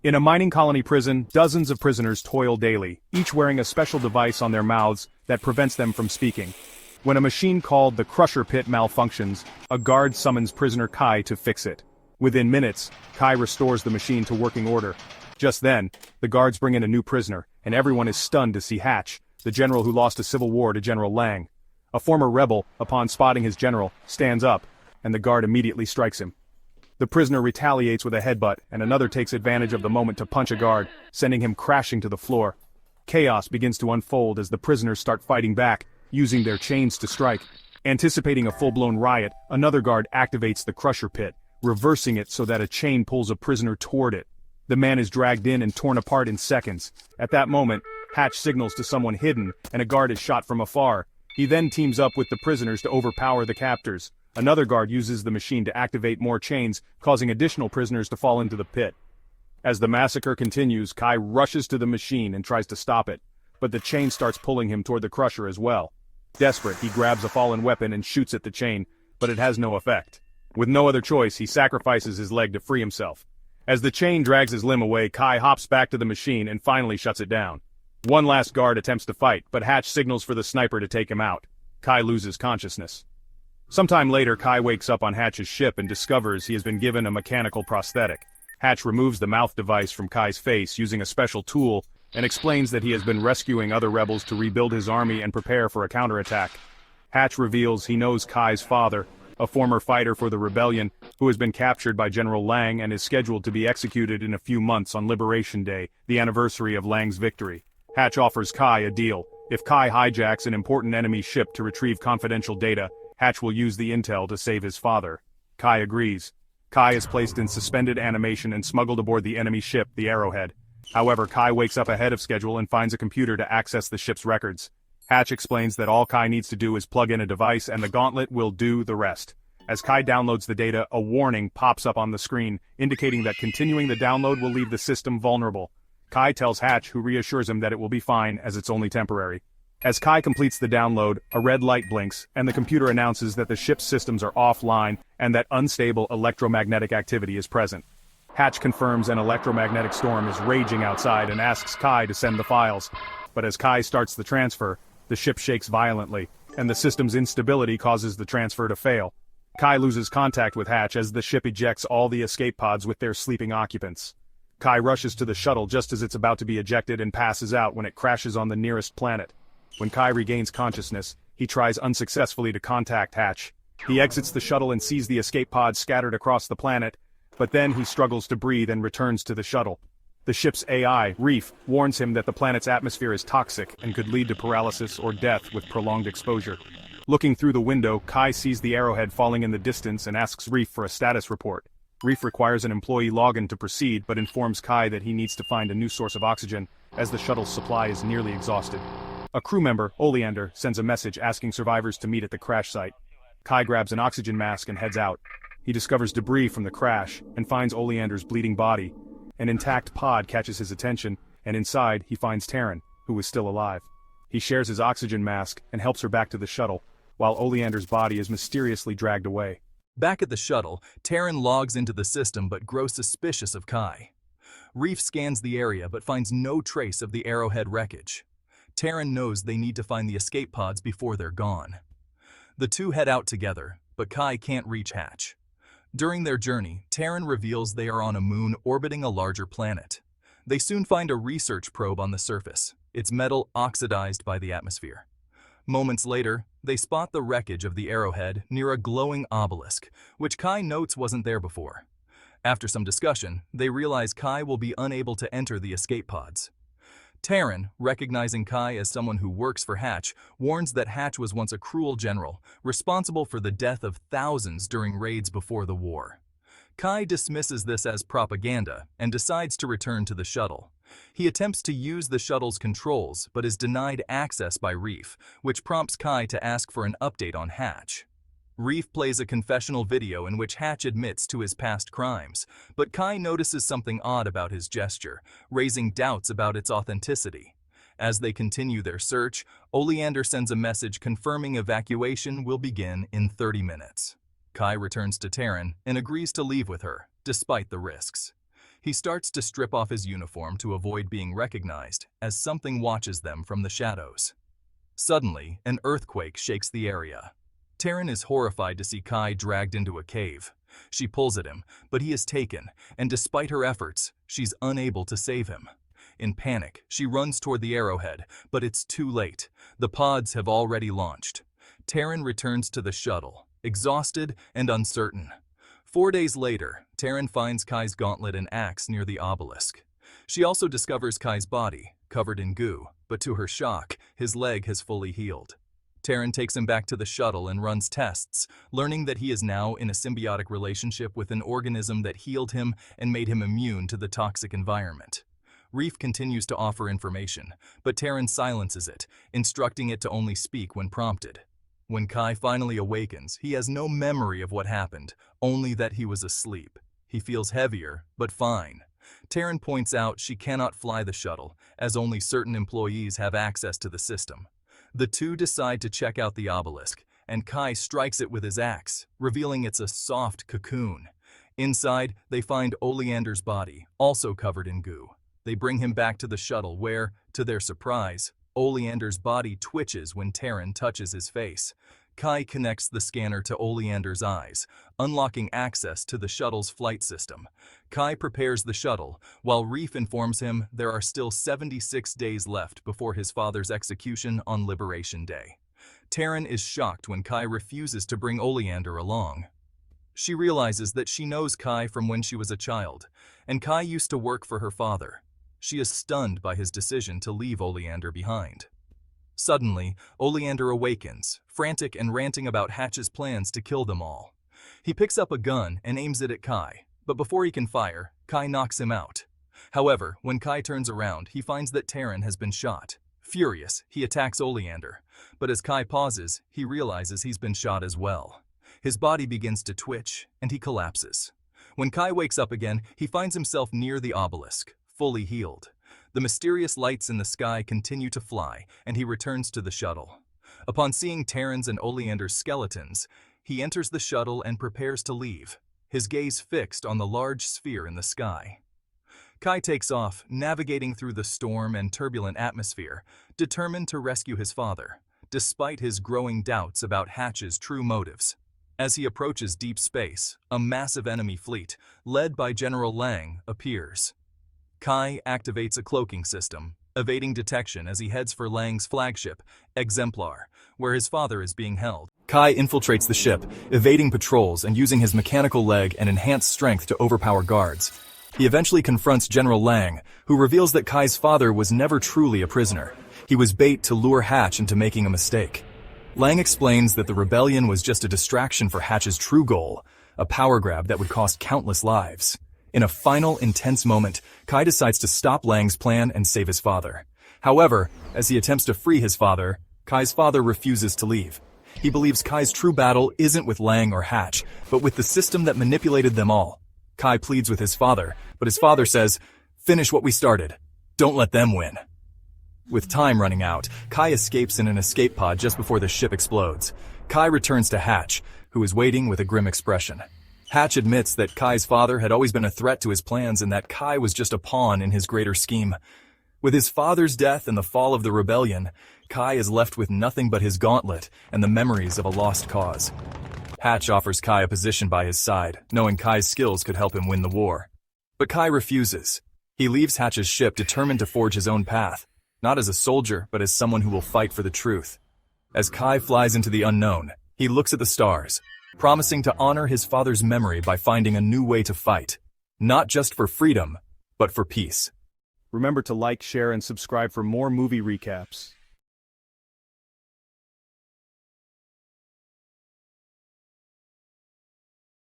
In a mining colony prison, dozens of prisoners toil daily, each wearing a special device on their mouths that prevents them from speaking. When a machine called the Crusher Pit malfunctions, a guard summons prisoner Kai to fix it. Within minutes, Kai restores the machine to working order. Just then, the guards bring in a new prisoner, and everyone is stunned to see Hatch, the general who lost a civil war to General Lang. A former rebel, upon spotting his general, stands up, and the guard immediately strikes him. The prisoner retaliates with a headbutt, and another takes advantage of the moment to punch a guard, sending him crashing to the floor. Chaos begins to unfold as the prisoners start fighting back, using their chains to strike. Anticipating a full-blown riot, another guard activates the Crusher Pit, reversing it so that a chain pulls a prisoner toward it. The man is dragged in and torn apart in seconds. At that moment, Hatch signals to someone hidden, and a guard is shot from afar. He then teams up with the prisoners to overpower the captors. Another guard uses the machine to activate more chains, causing additional prisoners to fall into the pit. As the massacre continues, Kai rushes to the machine and tries to stop it, but the chain starts pulling him toward the Crusher as well. Desperate, he grabs a fallen weapon and shoots at the chain, but it has no effect. With no other choice, he sacrifices his leg to free himself. As the chain drags his limb away, Kai hops back to the machine and finally shuts it down. One last guard attempts to fight, but Hatch signals for the sniper to take him out. Kai loses consciousness. Sometime later, Kai wakes up on Hatch's ship and discovers he has been given a mechanical prosthetic. Hatch removes the mouth device from Kai's face using a special tool and explains that he has been rescuing other rebels to rebuild his army and prepare for a counterattack. Hatch reveals he knows Kai's father, a former fighter for the rebellion, who has been captured by General Lang and is scheduled to be executed in a few months on Liberation Day, the anniversary of Lang's victory. Hatch offers Kai a deal. If Kai hijacks an important enemy ship to retrieve confidential data, Hatch will use the intel to save his father. Kai agrees. Kai is placed in suspended animation and smuggled aboard the enemy ship, the Arrowhead. However, Kai wakes up ahead of schedule and finds a computer to access the ship's records. Hatch explains that all Kai needs to do is plug in a device and the gauntlet will do the rest. As Kai downloads the data, a warning pops up on the screen, indicating that continuing the download will leave the system vulnerable. Kai tells Hatch, who reassures him that it will be fine as it's only temporary. As Kai completes the download, a red light blinks, and the computer announces that the ship's systems are offline and that unstable electromagnetic activity is present. Hatch confirms an electromagnetic storm is raging outside and asks Kai to send the files. But as Kai starts the transfer, the ship shakes violently, and the system's instability causes the transfer to fail. Kai loses contact with Hatch as the ship ejects all the escape pods with their sleeping occupants. Kai rushes to the shuttle just as it's about to be ejected and passes out when it crashes on the nearest planet. When Kai regains consciousness, he tries unsuccessfully to contact Hatch. He exits the shuttle and sees the escape pods scattered across the planet, but then he struggles to breathe and returns to the shuttle. The ship's AI, Reef, warns him that the planet's atmosphere is toxic and could lead to paralysis or death with prolonged exposure. Looking through the window, Kai sees the Arrowhead falling in the distance and asks Reef for a status report. Reef requires an employee login to proceed but informs Kai that he needs to find a new source of oxygen, as the shuttle's supply is nearly exhausted. A crew member, Oleander, sends a message asking survivors to meet at the crash site. Kai grabs an oxygen mask and heads out. He discovers debris from the crash and finds Oleander's bleeding body. An intact pod catches his attention, and inside he finds Taryn, who is still alive. He shares his oxygen mask and helps her back to the shuttle, while Oleander's body is mysteriously dragged away. Back at the shuttle, Taryn logs into the system but grows suspicious of Kai. Reef scans the area but finds no trace of the Arrowhead wreckage. Taryn knows they need to find the escape pods before they're gone. The two head out together, but Kai can't reach Hatch. During their journey, Taryn reveals they are on a moon orbiting a larger planet. They soon find a research probe on the surface, its metal oxidized by the atmosphere. Moments later, they spot the wreckage of the Arrowhead near a glowing obelisk, which Kai notes wasn't there before. After some discussion, they realize Kai will be unable to enter the escape pods. Taryn, recognizing Kai as someone who works for Hatch, warns that Hatch was once a cruel general, responsible for the death of thousands during raids before the war. Kai dismisses this as propaganda and decides to return to the shuttle. He attempts to use the shuttle's controls but is denied access by Reef, which prompts Kai to ask for an update on Hatch. Reef plays a confessional video in which Hatch admits to his past crimes, but Kai notices something odd about his gesture, raising doubts about its authenticity. As they continue their search, Oleander sends a message confirming evacuation will begin in 30 minutes. Kai returns to Taryn and agrees to leave with her, despite the risks. He starts to strip off his uniform to avoid being recognized, as something watches them from the shadows. Suddenly, an earthquake shakes the area. Taryn is horrified to see Kai dragged into a cave. She pulls at him, but he is taken, and despite her efforts, she's unable to save him. In panic, she runs toward the arrowhead, but it's too late. The pods have already launched. Taryn returns to the shuttle, exhausted and uncertain. 4 days later, Taryn finds Kai's gauntlet and axe near the obelisk. She also discovers Kai's body, covered in goo, but to her shock, his leg has fully healed. Taryn takes him back to the shuttle and runs tests, learning that he is now in a symbiotic relationship with an organism that healed him and made him immune to the toxic environment. Reef continues to offer information, but Taryn silences it, instructing it to only speak when prompted. When Kai finally awakens, he has no memory of what happened, only that he was asleep. He feels heavier, but fine. Taryn points out she cannot fly the shuttle, as only certain employees have access to the system. The two decide to check out the obelisk, and Kai strikes it with his axe, revealing it's a soft cocoon. Inside, they find Oleander's body, also covered in goo. They bring him back to the shuttle where, to their surprise, Oleander's body twitches when Taryn touches his face. Kai connects the scanner to Oleander's eyes, unlocking access to the shuttle's flight system. Kai prepares the shuttle, while Reef informs him there are still 76 days left before his father's execution on Liberation Day. Taryn is shocked when Kai refuses to bring Oleander along. She realizes that she knows Kai from when she was a child, and Kai used to work for her father. She is stunned by his decision to leave Oleander behind. Suddenly, Oleander awakens, frantic and ranting about Hatch's plans to kill them all. He picks up a gun and aims it at Kai, but before he can fire, Kai knocks him out. However, when Kai turns around, he finds that Taryn has been shot. Furious, he attacks Oleander, but as Kai pauses, he realizes he's been shot as well. His body begins to twitch, and he collapses. When Kai wakes up again, he finds himself near the obelisk, fully healed. The mysterious lights in the sky continue to fly, and he returns to the shuttle. Upon seeing Taryn's and Oleander's skeletons, he enters the shuttle and prepares to leave, his gaze fixed on the large sphere in the sky. Kai takes off, navigating through the storm and turbulent atmosphere, determined to rescue his father, despite his growing doubts about Hatch's true motives. As he approaches deep space, a massive enemy fleet, led by General Lang, appears. Kai activates a cloaking system, evading detection as he heads for Lang's flagship, Exemplar, where his father is being held. Kai infiltrates the ship, evading patrols and using his mechanical leg and enhanced strength to overpower guards. He eventually confronts General Lang, who reveals that Kai's father was never truly a prisoner. He was bait to lure Hatch into making a mistake. Lang explains that the rebellion was just a distraction for Hatch's true goal, a power grab that would cost countless lives. In a final, intense moment, Kai decides to stop Lang's plan and save his father. However, as he attempts to free his father, Kai's father refuses to leave. He believes Kai's true battle isn't with Lang or Hatch, but with the system that manipulated them all. Kai pleads with his father, but his father says, "Finish what we started. Don't let them win." With time running out, Kai escapes in an escape pod just before the ship explodes. Kai returns to Hatch, who is waiting with a grim expression. Hatch admits that Kai's father had always been a threat to his plans and that Kai was just a pawn in his greater scheme. With his father's death and the fall of the rebellion, Kai is left with nothing but his gauntlet and the memories of a lost cause. Hatch offers Kai a position by his side, knowing Kai's skills could help him win the war. But Kai refuses. He leaves Hatch's ship determined to forge his own path, not as a soldier, but as someone who will fight for the truth. As Kai flies into the unknown, he looks at the stars, promising to honor his father's memory by finding a new way to fight, not just for freedom, but for peace. Remember to like, share, and subscribe for more movie recaps.